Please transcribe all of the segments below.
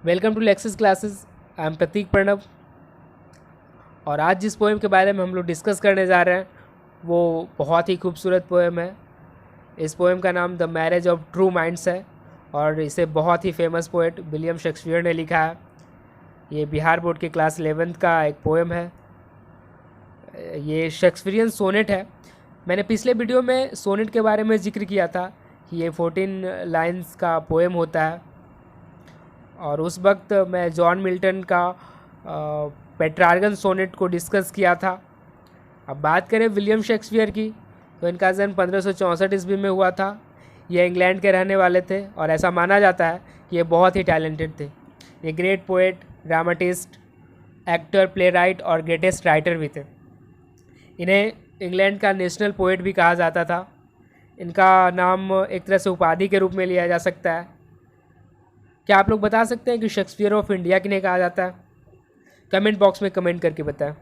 Welcome to Lexis classes. I am Prateek Pranav. और आज जिस पोएम के बारे में हम लोग डिस्कस करने जा रहे हैं वो बहुत ही खूबसूरत पोएम है। इस पोएम का नाम the marriage of true minds है और इसे बहुत ही फेमस पोएट विलियम शेक्सपियर ने लिखा है। ये बिहार बोर्ड के क्लास 11th का एक पोएम है। ये शेक्सपियरियन सोनेट है। मैंने पिछले वीडियो में सोनेट के बारे में जिक्र किया था कि ये 14 लाइन्स का पोएम होता है और उस वक्त मैं जॉन मिल्टन का पेट्रार्गन सोनेट को डिस्कस किया था। अब बात करें विलियम शेक्सपियर की तो इनका जन्म 1564 ईस्वी में हुआ था। ये इंग्लैंड के रहने वाले थे और ऐसा माना जाता है कि ये बहुत ही टैलेंटेड थे। ये great poet, dramatist, actor, play right और ग्रेटेस्ट राइटर भी थे। इन्हें इंग्लैंड का नेशनल पोएट भी कहा जाता था। इनका नाम एक तरह से उपाधि के रूप में लिया जा सकता है। क्या आप लोग बता सकते हैं कि शेक्सपियर ऑफ इंडिया किन्हें कहा जाता है? कमेंट बॉक्स में कमेंट करके बताएं।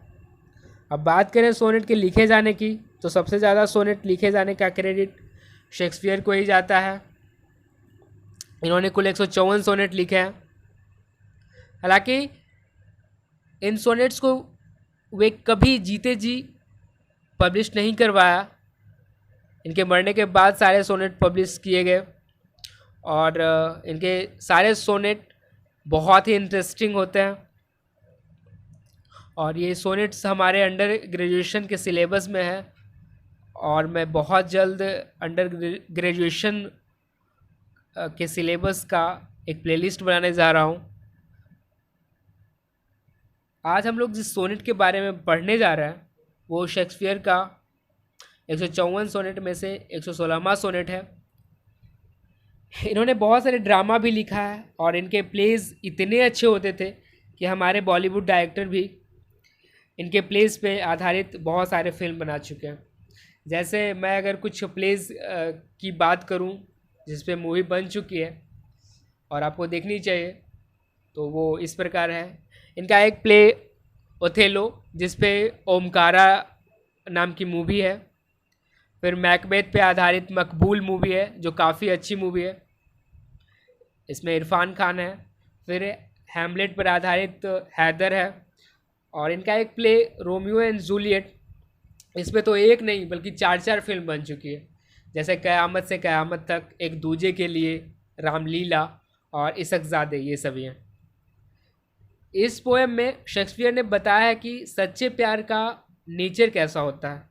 अब बात करें सोनेट के लिखे जाने की तो सबसे ज़्यादा सोनेट लिखे जाने का क्रेडिट शेक्सपियर को ही जाता है। इन्होंने कुल 154 सोनेट लिखे हैं। हालांकि इन सोनेट्स को वे कभी जीते जी पब्लिश नहीं करवाया। इनके मरने के बाद सारे सोनेट पब्लिश किए गए और इनके सारे सोनेट बहुत ही इंटरेस्टिंग होते हैं और ये सोनेट्स हमारे अंडर ग्रेजुएशन के सिलेबस में है और मैं बहुत जल्द अंडर ग्रेजुएशन के सिलेबस का एक प्लेलिस्ट बनाने जा रहा हूँ। आज हम लोग जिस सोनेट के बारे में पढ़ने जा रहे हैं वो शेक्सपियर का 154 सोनेट में से 116वां सोनेट है। इन्होंने बहुत सारे ड्रामा भी लिखा है और इनके प्लेज इतने अच्छे होते थे कि हमारे बॉलीवुड डायरेक्टर भी इनके प्लेज पे आधारित बहुत सारे फिल्म बना चुके हैं। जैसे मैं अगर कुछ प्लेज की बात करूं जिस पे मूवी बन चुकी है और आपको देखनी चाहिए तो वो इस प्रकार है। इनका एक प्ले ओथेलो जिस पे ओमकारा नाम की मूवी है। फिर मैकबेथ पे आधारित मकबूल मूवी है जो काफ़ी अच्छी मूवी है, इसमें इरफान खान है। फिर हैमलेट पर आधारित हैदर है और इनका एक प्ले रोमियो एंड जूलियट, इस पर तो एक नहीं बल्कि 4 फिल्म बन चुकी है। जैसे क़यामत से क़यामत तक, एक दूजे के लिए, रामलीला और इशकज़ादे, ये सभी हैं। इस पोएम में शेक्सपियर ने बताया है कि सच्चे प्यार का नेचर कैसा होता है।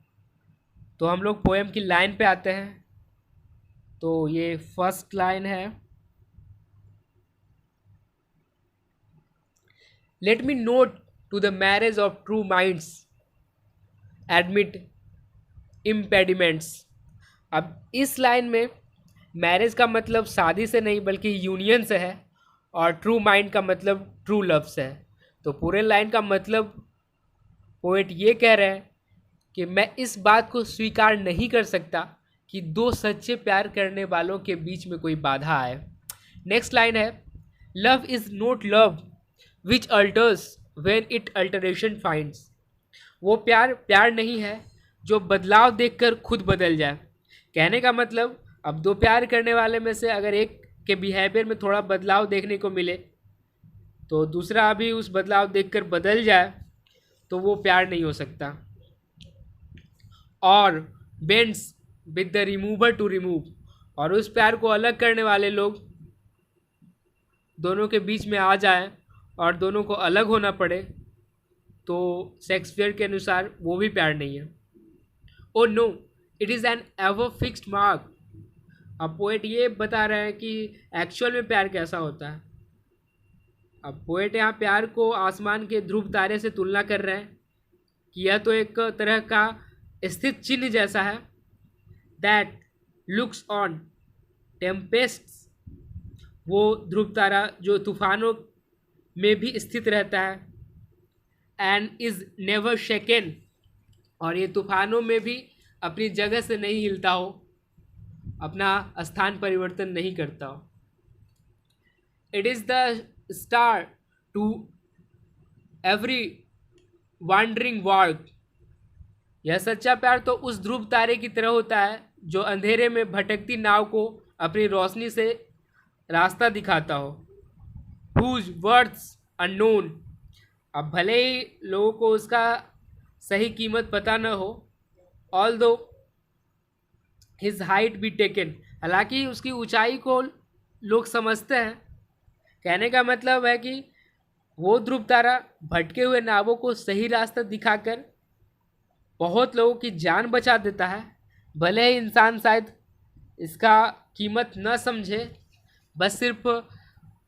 तो हम लोग पोएम की लाइन पे आते हैं। तो ये फर्स्ट लाइन है, let me not to the marriage of true minds admit impediments. अब इस लाइन में मैरिज का मतलब शादी से नहीं बल्कि यूनियन से है और ट्रू माइंड का मतलब ट्रू लव से है। तो पूरे लाइन का मतलब पोएट ये कह रहे हैं कि मैं इस बात को स्वीकार नहीं कर सकता कि दो सच्चे प्यार करने वालों के बीच में कोई बाधा आए। नेक्स्ट लाइन है, love is note love which altars when it alteration finds. वो प्यार प्यार नहीं है जो बदलाव देखकर खुद बदल जाए। कहने का मतलब अब दो प्यार करने वाले में से अगर एक के बिहेवियर में थोड़ा बदलाव देखने को मिले तो दूसरा भी उस बदलाव देखकर बदल जाए तो वो प्यार नहीं हो सकता। Or bends with the remover to remove, और उस प्यार को अलग करने वाले लोग दोनों के बीच में आ जाए और दोनों को अलग होना पड़े तो शेक्सपियर के अनुसार वो भी प्यार नहीं है। Oh no, it is an ever fixed mark. अब पोएट ये बता रहे हैं कि एक्चुअल में प्यार कैसा होता है। अब पोएट यहाँ प्यार को आसमान के ध्रुव तारे से तुलना कर रहे हैं कि यह तो एक तरह का स्थित चिन्ह जैसा है, दैट लुक्स ऑन टेम्पेस्ट्स। वो ध्रुव तारा जो तूफानों में भी स्थित रहता है, एंड इज़ नेवर शेकन, और ये तूफानों में भी अपनी जगह से नहीं हिलता हो, अपना स्थान परिवर्तन नहीं करता हो। It is the star to every wandering work. यह सच्चा प्यार तो उस ध्रुव तारे की तरह होता है जो अंधेरे में भटकती नाव को अपनी रोशनी से रास्ता दिखाता हो। whose worths unknown। अब भले ही लोगों को उसका सही कीमत पता न हो, although his height be taken, हालांकि उसकी ऊंचाई को लोग समझते हैं। कहने का मतलब है कि वो ध्रुव तारा भटके हुए नावों को सही रास्ता दिखाकर बहुत लोगों की जान बचा देता है। भले ही इंसान शायद इसका कीमत न समझे, बस सिर्फ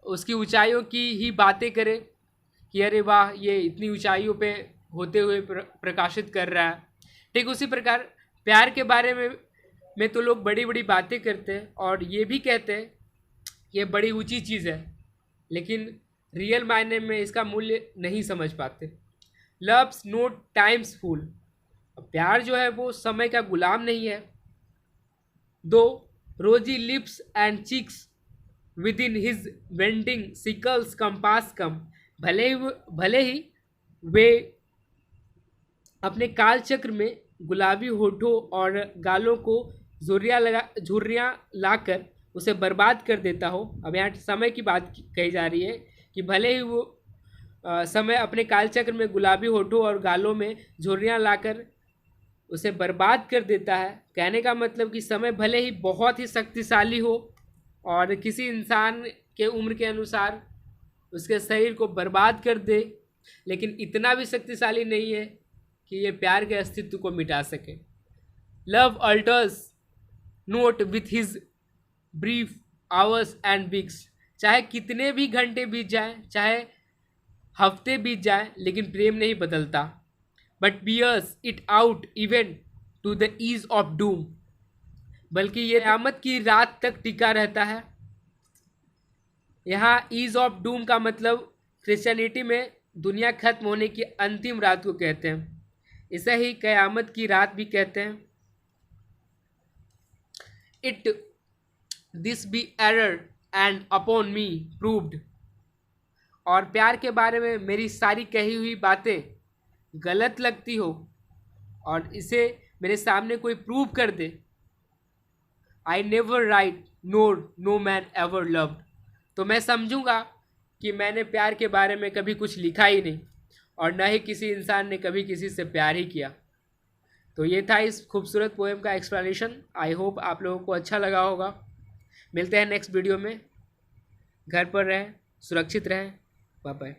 उसकी ऊंचाइयों की ही बातें करे कि अरे वाह, ये इतनी ऊंचाइयों पे होते हुए प्रकाशित कर रहा है। ठीक उसी प्रकार प्यार के बारे में तो लोग बड़ी बड़ी बातें करते हैं और ये भी कहते हैं ये बड़ी ऊंची चीज़ है, लेकिन रियल मायने में इसका मूल्य नहीं समझ पाते। लव्स नो टाइम्स फूल, प्यार जो है वो समय का गुलाम नहीं है। Though rosy lips and cheeks within his bending sickle's compass come, भले ही वे अपने काल चक्र में गुलाबी होठों और गालों को झुर्रियाँ लाकर उसे बर्बाद कर देता हो। अब यहाँ समय की बात कही जा रही है कि भले ही वो समय अपने कालचक्र में गुलाबी होठों और गालों में झुर्रियाँ लाकर उसे बर्बाद कर देता है। कहने का मतलब कि समय भले ही बहुत ही शक्तिशाली हो और किसी इंसान के उम्र के अनुसार उसके शरीर को बर्बाद कर दे, लेकिन इतना भी शक्तिशाली नहीं है कि ये प्यार के अस्तित्व को मिटा सके। Love altars note with his brief hours and weeks, चाहे कितने भी घंटे बीत जाए, चाहे हफ्ते बीत जाए, लेकिन प्रेम नहीं बदलता। But bears it out even to the edge of doom, बल्कि ये क़यामत की रात तक टिका रहता है। यहाँ ईज ऑफ डूम का मतलब क्रिश्चियनिटी में दुनिया खत्म होने की अंतिम रात को कहते हैं, इसे ही क़यामत की रात भी कहते हैं। If this be error and upon me proved, और प्यार के बारे में मेरी सारी कही हुई बातें गलत लगती हो और इसे मेरे सामने कोई प्रूव कर दे। I never writ nor no man ever loved, तो मैं समझूंगा कि मैंने प्यार के बारे में कभी कुछ लिखा ही नहीं और न ही किसी इंसान ने कभी किसी से प्यार ही किया। तो ये था इस खूबसूरत पोएम का एक्सप्लेनेशन। आई होप आप लोगों को अच्छा लगा होगा। मिलते हैं नेक्स्ट वीडियो में। घर पर रहें, सुरक्षित रहें। Bye bye.